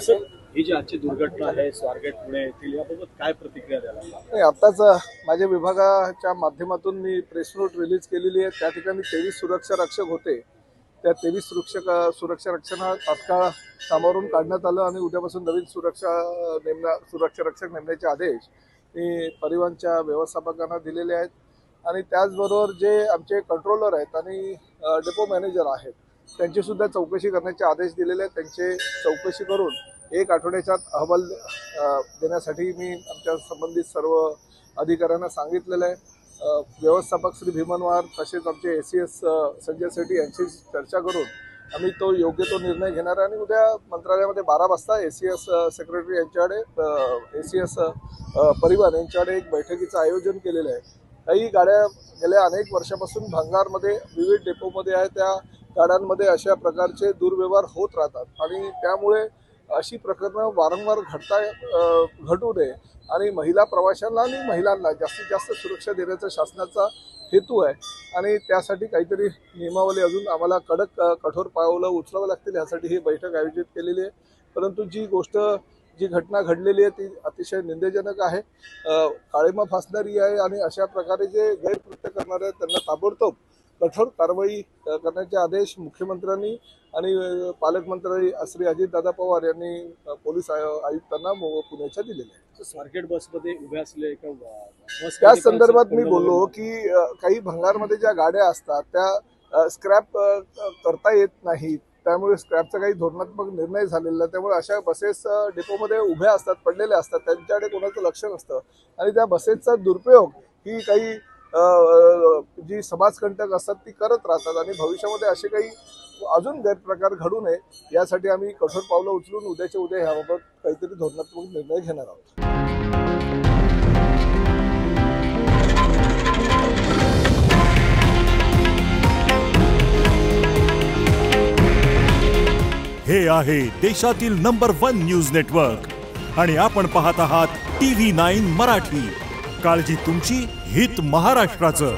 ही जी आजची दुर्घटना आहे स्वारगेट पुणे येथील याबाबत काय प्रतिक्रिया द्यायला? आताच माझ्या विभागाच्या माध्यमातून मी प्रेस नोट रिलीज केलेली आहे। त्या ठिकाणी 23 सुरक्षा रक्षक होते। त्या 23 सुरक्षा रक्षकांना तात्काळ कामावरून काढण्यात आलं आणि उद्यापासून नवीन सुरक्षा रक्षक नेमण्याचे आदेश मी परिवहनच्या व्यवस्थापकांना दिलेले आहेत। आणि त्याचबरोबर जे आमचे कंट्रोलर आहेत आणि डेपो मॅनेजर आहेत त्यांची सुद्धा चौकशी करण्याचे आदेश दिलेले आहेत। त्यांची चौकशी करून 1 आठवड्याच्या अहवाल देण्यासाठी मी आमच्या संबंधित सर्व अधिकाऱ्यांना सांगितलेलं आहे। व्यवस्थापक श्री भीमनवार तसेच आमचे ACS संजय सेठी यांची चर्चा करून आम्ही योग्य तो निर्णय घेणार आहे। आणि उद्या मंत्रालयामध्ये 12 वाजता ACS सेक्रेटरी यांच्याकडे ACS परिवहन यांच्याकडे एक बैठकीचं आयोजन केलेलं आहे। काही गाड्या गेल्या अनेक वर्षापासून भंगारमध्ये विविध डेपोमध्ये आहे। त्या गाड्यांमध्ये अशा प्रकारचे दुर्व्यवहार होत राहतात आणि त्यामुळे अशी प्रकरणं वारंवार घडू नये आणि महिला प्रवाशांना आणि महिलांना जास्तीत जास्त सुरक्षा देण्याचा शासनाचा हेतू आहे। आणि त्यासाठी काहीतरी नियमावली अजून आम्हाला कठोर पावलं उचलावं लागतील यासाठी ही बैठक आयोजित केलेली आहे। परंतु जी घटना घडलेली आहे ती अतिशय निंदजनक आहे, काळिमा फासणारी आहे आणि अशा प्रकारे जे गैरकृत्य करणारे आहेत त्यांना ताबडतोब कठोर कारवाई करण्याचे आदेश मुख्यमंत्र्यांनी आणि पालकमंत्री श्री अजितदादा पवार यांनी पोलीस आयुक्तांना पुण्याच्या दिलेले आहेत। स्वारगेट बसमध्ये उभ्या असले त्या संदर्भात मी बोललो की काही भंगारमध्ये ज्या गाड्या असतात त्या स्क्रॅप करता येत नाहीत, त्यामुळे स्क्रॅपचा काही धोरणात्मक निर्णय झालेला, त्यामुळे अशा बसेस डेपोमध्ये उभ्या असतात, पडलेल्या असतात, त्यांच्याकडे कोणाचं लक्ष नसतं आणि त्या बसेसचा दुरुपयोग ही काही जी समाजकंटक असतात ती करत राहतात आणि भविष्यामध्ये असे काही अजून गैरप्रकार घडू नये यासाठी आम्ही कठोर पावलं उचलून उद्याच्या उद्या याबाबत काहीतरी धोरणात्मक निर्णय घेणार आहोत। हे आहे देशातील नंबर 1 न्यूज नेटवर्क आणि आपण पाहत आहात TV9 मराठी। काळजी तुमची, हित महाराष्ट्राचं।